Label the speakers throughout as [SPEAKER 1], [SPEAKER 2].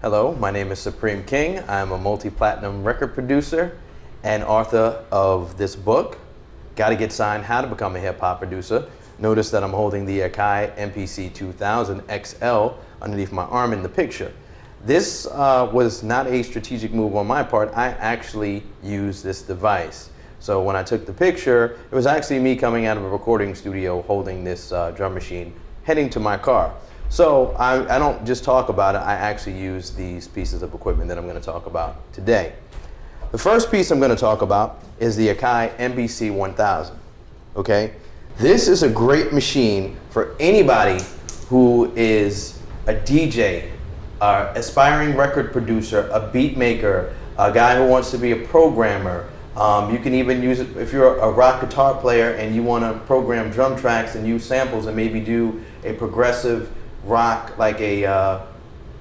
[SPEAKER 1] Hello, my name is Sahpreem King. I'm a multi-platinum record producer and author of this book, Gotta Get Signed, How to Become a Hip Hop Producer. Notice that I'm holding the AKAI MPC1000 XL underneath my arm in the picture. This was not a strategic move on my part. I actually used this device. So when I took the picture, it was actually me coming out of a recording studio holding this drum machine, heading to my car. So I don't just talk about it, I actually use these pieces of equipment that I'm going to talk about today. The first piece I'm going to talk about is the AKAI MPC1000. Okay? This is a great machine for anybody who is a DJ, aspiring record producer, a beat maker, a guy who wants to be a programmer. You can even use it if you're a rock guitar player and you want to program drum tracks and use samples and maybe do a progressive rock like a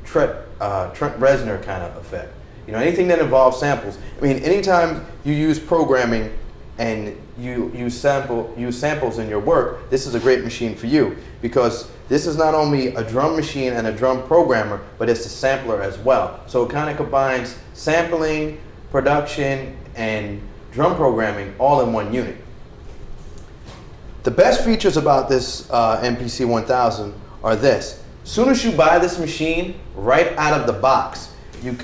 [SPEAKER 1] Trent Reznor kind of effect. You know, anything that involves samples. I mean, anytime you use programming and you use samples in your work, this is a great machine for you, because this is not only a drum machine and a drum programmer, but it's a sampler as well. So it kind of combines sampling, production, and drum programming all in one unit. The best features about this MPC1000 are this. As soon as you buy this machine, right out of the box,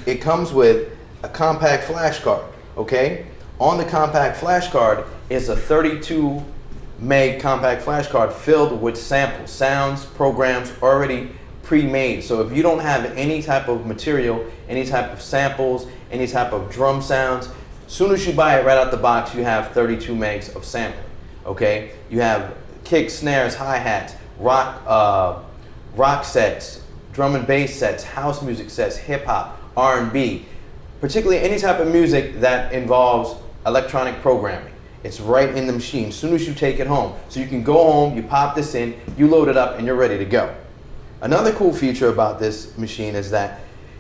[SPEAKER 1] it comes with a compact flash card, okay? On the compact flash card is a 32 meg compact flash card filled with samples, sounds, programs already pre-made. So if you don't have any type of material, any type of samples, any type of drum sounds, as soon as you buy it right out the box, you have 32 megs of sampling, okay? You have kicks, snares, hi-hats, rock sets, drum and bass sets, house music sets, hip-hop, R&B, particularly any type of music that involves electronic programming. It's right in the machine as soon as you take it home. So you can go home, you pop this in, you load it up, and you're ready to go. Another cool feature about this machine is that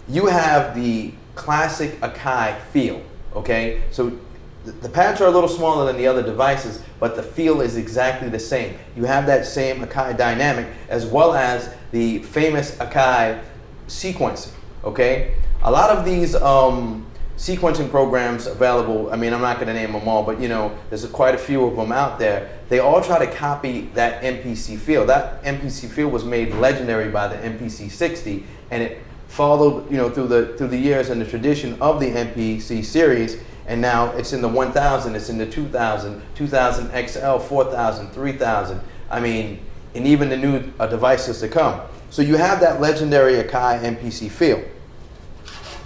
[SPEAKER 1] you have the classic AKAI feel, okay? So the pads are a little smaller than the other devices, but the feel is exactly the same. You have that same AKAI dynamic as well as the famous AKAI sequencing, okay? A lot of these sequencing programs available, I mean, I'm not going to name them all, but you know, there's quite a few of them out there. They all try to copy that MPC feel. That MPC feel was made legendary by the MPC60, and it followed, you know, through the years and the tradition of the MPC series. And now it's in the 1000, it's in the 2000, 2000 XL, 4000, 3000. I mean, and even the new devices to come. So you have that legendary AKAI MPC feel.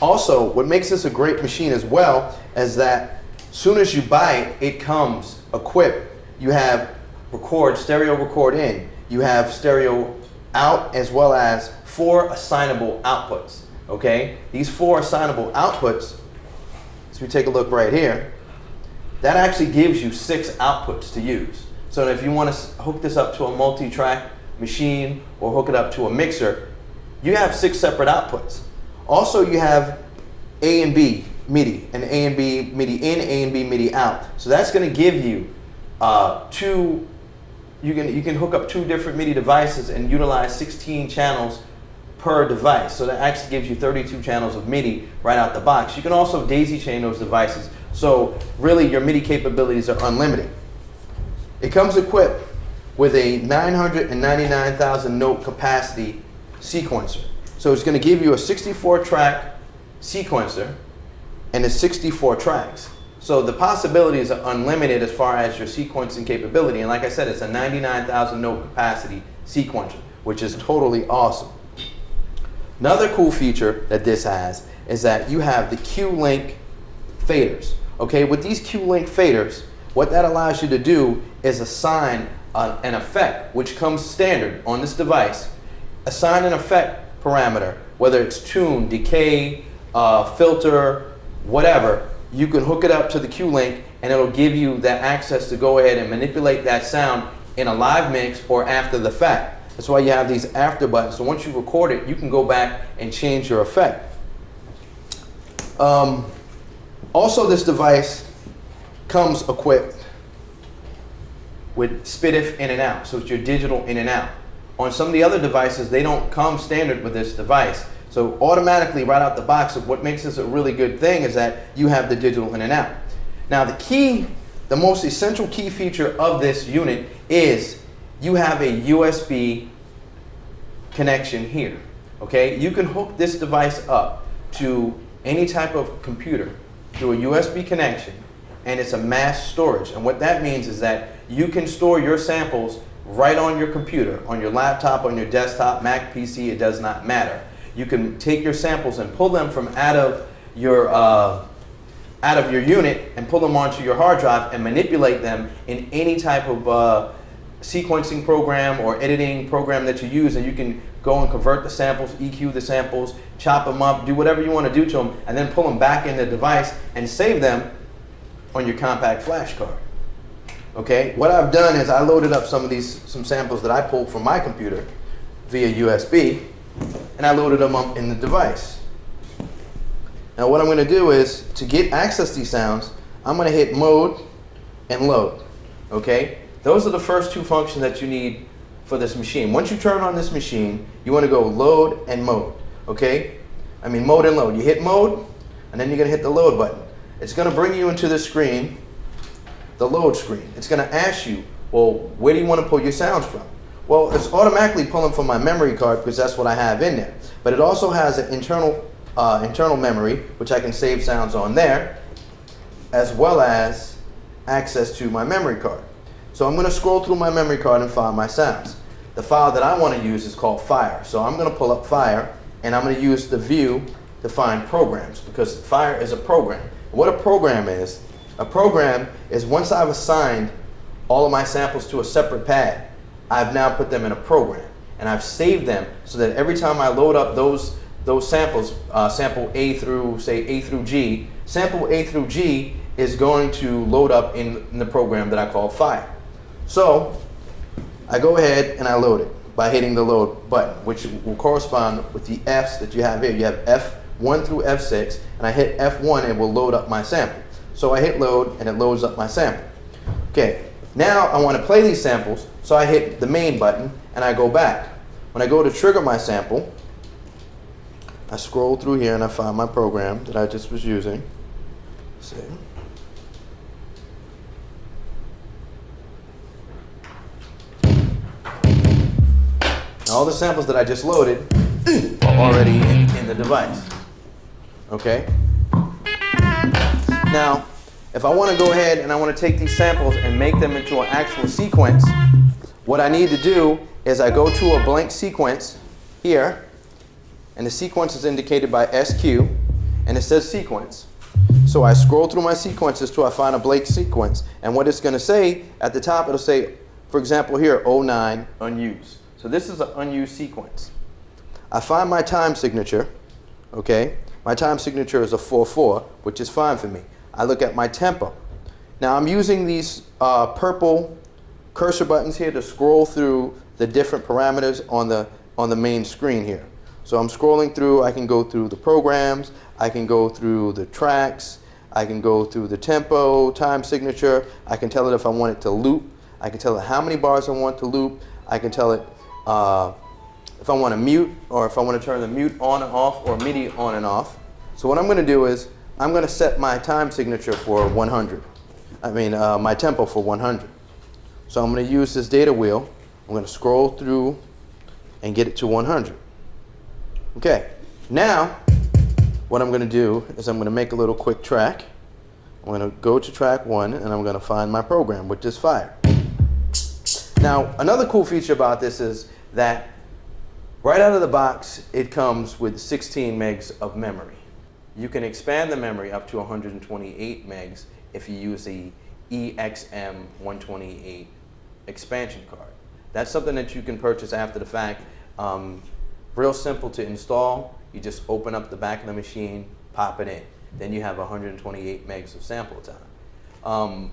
[SPEAKER 1] Also, what makes this a great machine as well is that as soon as you buy it, it comes equipped. You have stereo record in. You have stereo out, as well as 4 assignable outputs, okay? These 4 assignable outputs, so we take a look right here, that actually gives you 6 outputs to use. So if you want to hook this up to a multi-track machine or hook it up to a mixer, you have 6 separate outputs. Also, you have A and B MIDI, and A and B MIDI in, A and B MIDI out. So that's going to give you you can hook up 2 different MIDI devices and utilize 16 channels per device. So that actually gives you 32 channels of MIDI right out the box. You can also daisy chain those devices. So really your MIDI capabilities are unlimited. It comes equipped with a 999,000 note capacity sequencer. So it's going to give you a 64 track sequencer and it's 64 tracks. So the possibilities are unlimited as far as your sequencing capability. And like I said, it's a 99,000 note capacity sequencer, which is totally awesome. Another cool feature that this has is that you have the Q-Link faders. Okay, with these Q-Link faders, what that allows you to do is assign an effect, which comes standard on this device. Assign an effect parameter, whether it's tune, decay, filter, whatever. You can hook it up to the Q-Link and it'll give you that access to go ahead and manipulate that sound in a live mix or after the fact. That's why you have these after buttons. So once you record it, you can go back and change your effect. Also, this device comes equipped with SPDIF in and out. So it's your digital in and out. On some of the other devices, they don't come standard with this device. So automatically right out the box, what makes this a really good thing is that you have the digital in and out. Now the most essential key feature of this unit is you have a USB connection here, okay? You can hook this device up to any type of computer through a USB connection, and it's a mass storage. And what that means is that you can store your samples right on your computer, on your laptop, on your desktop, Mac, PC, it does not matter. You can take your samples and pull them from out of your unit and pull them onto your hard drive and manipulate them in any type of sequencing program or editing program that you use, and you can go and convert the samples, EQ the samples, chop them up, do whatever you want to do to them, and then pull them back in the device and save them on your compact flash card. Okay, what I've done is I loaded up some samples that I pulled from my computer via USB, and I loaded them up in the device. Now what I'm going to do is, to get access to these sounds, I'm going to hit mode and load. Okay, those are the first two functions that you need for this machine. Once you turn on this machine, you want to go load and mode. Okay, I mean mode and load. You hit mode, and then you're going to hit the load button. It's going to bring you into the screen, the load screen. It's going to ask you, well, where do you want to pull your sounds from? Well, it's automatically pulling from my memory card because that's what I have in there. But it also has an internal memory, which I can save sounds on there, as well as access to my memory card. So I'm going to scroll through my memory card and find my sounds. The file that I want to use is called Fire. So I'm going to pull up Fire, and I'm going to use the view to find programs, because Fire is a program. What a program is once I've assigned all of my samples to a separate pad, I've now put them in a program, and I've saved them so that every time I load up those samples, sample A through, say, A through G, sample A through G is going to load up in the program that I call Fire. So I go ahead and I load it by hitting the load button, which will correspond with the Fs that you have here. You have F1 through F6, and I hit F1, it will load up my sample. So I hit load, and it loads up my sample. Okay, now I want to play these samples, so I hit the main button, and I go back. When I go to trigger my sample, I scroll through here, and I find my program that I just was using. Let's see. Now, all the samples that I just loaded are already in the device. Okay? Now, if I want to go ahead and I want to take these samples and make them into an actual sequence, what I need to do is I go to a blank sequence here, and the sequence is indicated by SQ, and it says sequence. So I scroll through my sequences till I find a blank sequence, and what it's going to say at the top, it'll say, for example here, 09 unused. So this is an unused sequence. I find my time signature, okay? My time signature is a 4/4, which is fine for me. I look at my tempo. Now I'm using these purple cursor buttons here to scroll through the different parameters on the main screen here. So I'm scrolling through, I can go through the programs, I can go through the tracks, I can go through the tempo, time signature, I can tell it if I want it to loop, I can tell it how many bars I want to loop, I can tell it if I want to mute, or if I want to turn the mute on and off, or MIDI on and off. So what I'm going to do is, I'm going to set my time signature for 100. My tempo for 100. So I'm going to use this data wheel. I'm going to scroll through and get it to 100. Okay, now what I'm going to do is I'm going to make a little quick track. I'm going to go to track 1, and I'm going to find my program, which is Fire. Now, another cool feature about this is that right out of the box, it comes with 16 megs of memory. You can expand the memory up to 128 megs if you use the EXM128 expansion card. That's something that you can purchase after the fact. Real simple to install. You just open up the back of the machine, pop it in. Then you have 128 megs of sample time.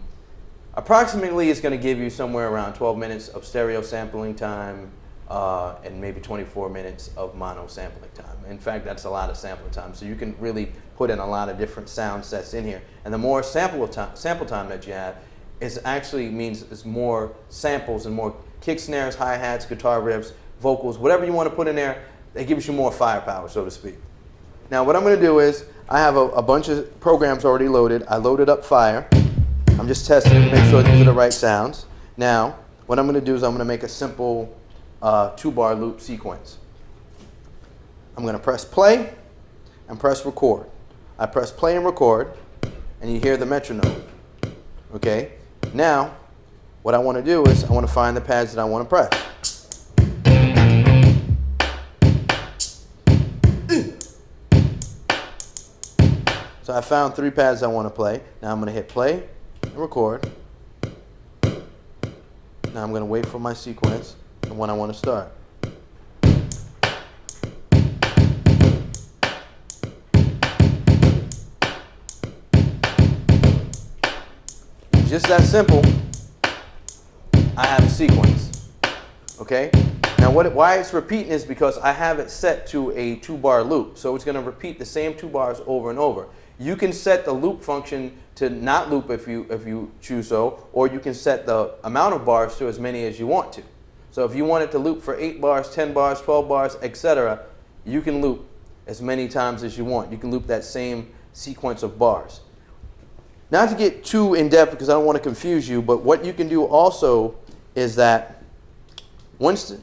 [SPEAKER 1] Approximately, it's going to give you somewhere around 12 minutes of stereo sampling time and maybe 24 minutes of mono sampling time. In fact, that's a lot of sampling time. So you can really put in a lot of different sound sets in here. And the more sample time that you have, means more samples and more kick snares, hi-hats, guitar riffs, vocals, whatever you want to put in there. It gives you more firepower, so to speak. Now what I'm going to do is, I have a bunch of programs already loaded. I loaded up Fire. I'm just testing it to make sure these are the right sounds. Now, what I'm going to do is I'm going to make a simple 2-bar loop sequence. I'm going to press play and press record. I press play and record, and you hear the metronome. Okay? Now, what I want to do is I want to find the pads that I want to press. So I found 3 pads I want to play. Now I'm going to hit play and record. Now I'm going to wait for my sequence and when I want to start. Just that simple. I have a sequence. Okay? Now why it's repeating is because I have it set to a 2-bar loop. So it's going to repeat the same 2 bars over and over. You can set the loop function to not loop if you choose so, or you can set the amount of bars to as many as you want to. So if you want it to loop for 8 bars, 10 bars, 12 bars, etc., you can loop as many times as you want. You can loop that same sequence of bars. Not to get too in-depth because I don't want to confuse you, but what you can do also is that once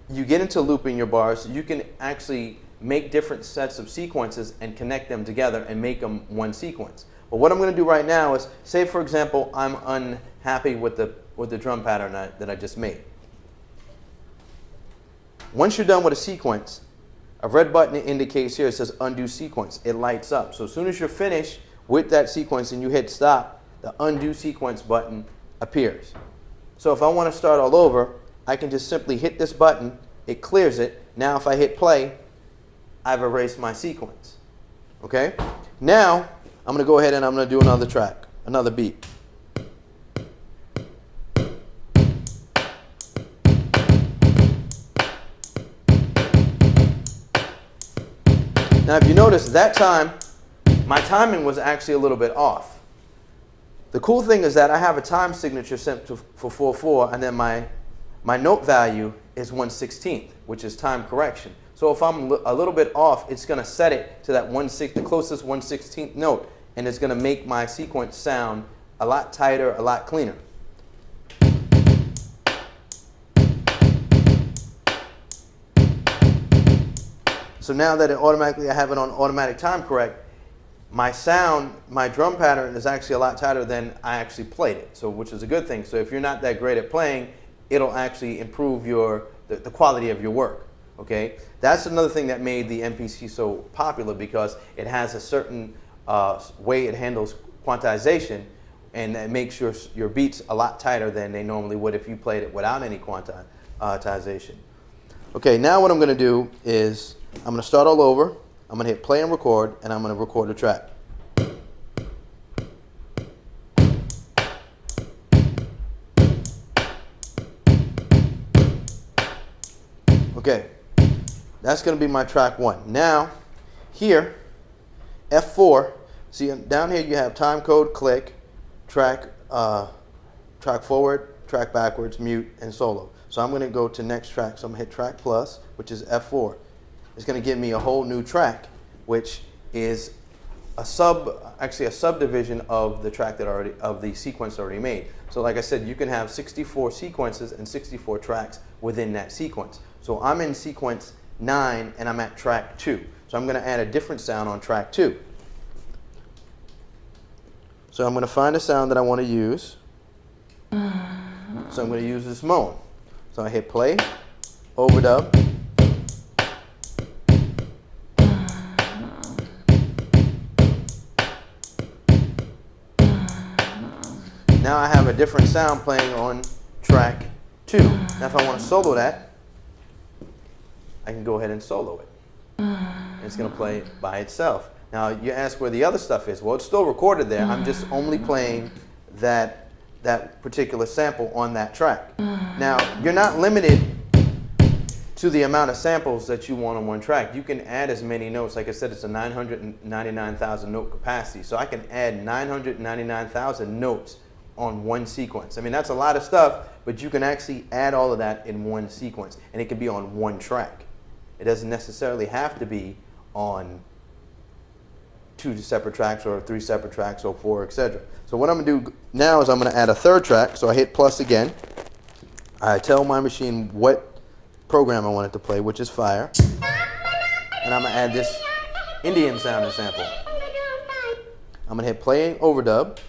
[SPEAKER 1] you get into looping your bars, you can actually make different sets of sequences and connect them together and make them one sequence. But what I'm going to do right now is, say for example, I'm unhappy with the drum pattern that I just made. Once you're done with a sequence, a red button indicates here, it says undo sequence. It lights up. So as soon as you're finished with that sequence and you hit stop, the undo sequence button appears. So if I want to start all over, I can just simply hit this button, it clears it. Now if I hit play, I've erased my sequence. Okay? Now, I'm going to go ahead and I'm going to do another track, another beat. Now if you notice, that time, my timing was actually a little bit off. The cool thing is that I have a time signature set for 4/4, and then my note value is 1/16, which is time correction. So if I'm a little bit off, it's going to set it to that the closest 1/16th note, and it's going to make my sequence sound a lot tighter, a lot cleaner. So now that I have it on automatic time correct, my sound, my drum pattern is actually a lot tighter than I actually played it, so which is a good thing. So if you're not that great at playing, it'll actually improve the quality of your work. Okay, that's another thing that made the MPC so popular, because it has a certain way it handles quantization, and that makes your beats a lot tighter than they normally would if you played it without any quantization. Okay, now what I'm going to do is I'm going to start all over. I'm going to hit play and record, and I'm going to record the track. Okay, that's going to be my track 1. Now, here, F4, see down here you have time code, click, track forward, track backwards, mute, and solo. So I'm going to go to next track, so I'm going to hit track plus, which is F4. It's going to give me a whole new track, which is actually a subdivision of the track of the sequence already made. So like I said, you can have 64 sequences and 64 tracks within that sequence. So I'm in sequence 9 and I'm at track 2. So I'm going to add a different sound on track 2. So I'm going to find a sound that I want to use. So I'm going to use this moan. So I hit play, overdub. Now I have a different sound playing on track 2. Now if I want to solo that, I can go ahead and solo it. And it's going to play by itself. Now you ask where the other stuff is. Well, it's still recorded there. I'm just only playing that particular sample on that track. Now you're not limited to the amount of samples that you want on one track. You can add as many notes. Like I said, it's a 999,000 note capacity. So I can add 999,000 notes on one sequence. I mean, that's a lot of stuff, but you can actually add all of that in one sequence, and it can be on one track. It doesn't necessarily have to be on 2 separate tracks or 3 separate tracks or 4, etc. So what I'm going to do now is I'm going to add a third track. So I hit plus again. I tell my machine what program I want it to play, which is Fire. And I'm going to add this Indian sounding sample. I'm going to hit play overdub.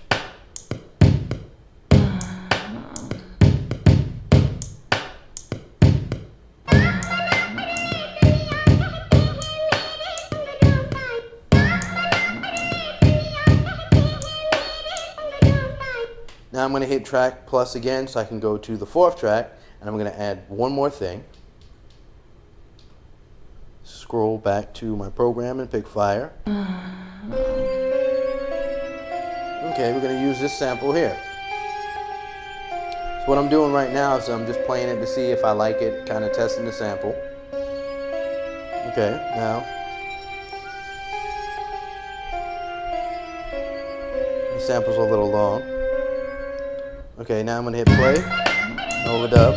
[SPEAKER 1] Now I'm going to hit track plus again so I can go to the 4th track, and I'm going to add one more thing. Scroll back to my program and pick Fire. Okay, we're going to use this sample here. So what I'm doing right now is I'm just playing it to see if I like it, kind of testing the sample. Okay, now the sample's a little long. Okay, now I'm going to hit play, overdub.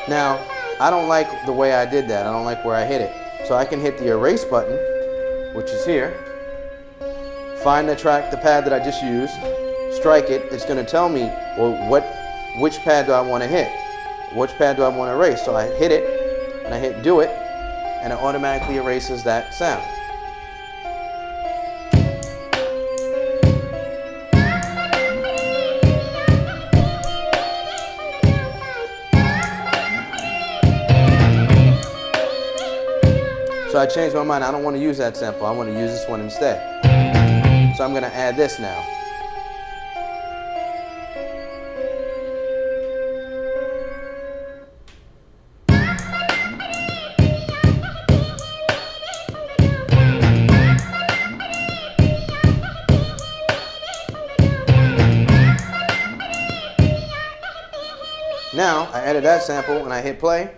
[SPEAKER 1] Now, I don't like the way I did that. I don't like where I hit it. So I can hit the erase button, which is here. Find the track, the pad that I just used, strike it. It's going to tell me, well, which pad do I want to hit? Which pad do I want to erase? So I hit it, and I hit do it, and it automatically erases that sound. So I changed my mind. I don't want to use that sample. I want to use this one instead. So I'm going to add this now. Now, I added that sample and I hit play.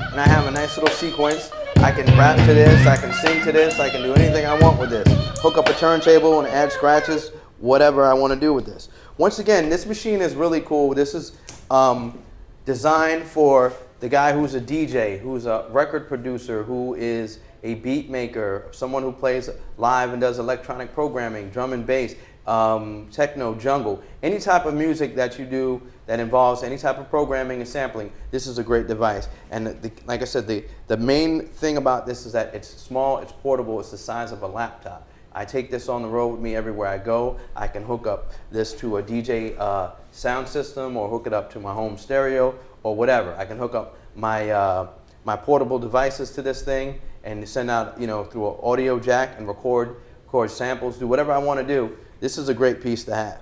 [SPEAKER 1] And I have a nice little sequence. I can rap to this, I can sing to this, I can do anything I want with this. Hook up a turntable and add scratches, whatever I want to do with this. Once again, this machine is really cool. This is designed for the guy who's a DJ, who's a record producer, who is a beat maker, someone who plays live and does electronic programming, drum and bass, techno, jungle, any type of music that you do that involves any type of programming and sampling. This is a great device. And like I said, the main thing about this is that it's small, it's portable, it's the size of a laptop. I take this on the road with me everywhere I go. I can hook up this to a DJ sound system or hook it up to my home stereo or whatever. I can hook up my my portable devices to this thing and send out, you know, through an audio jack and record samples, do whatever I want to do. This is a great piece to have.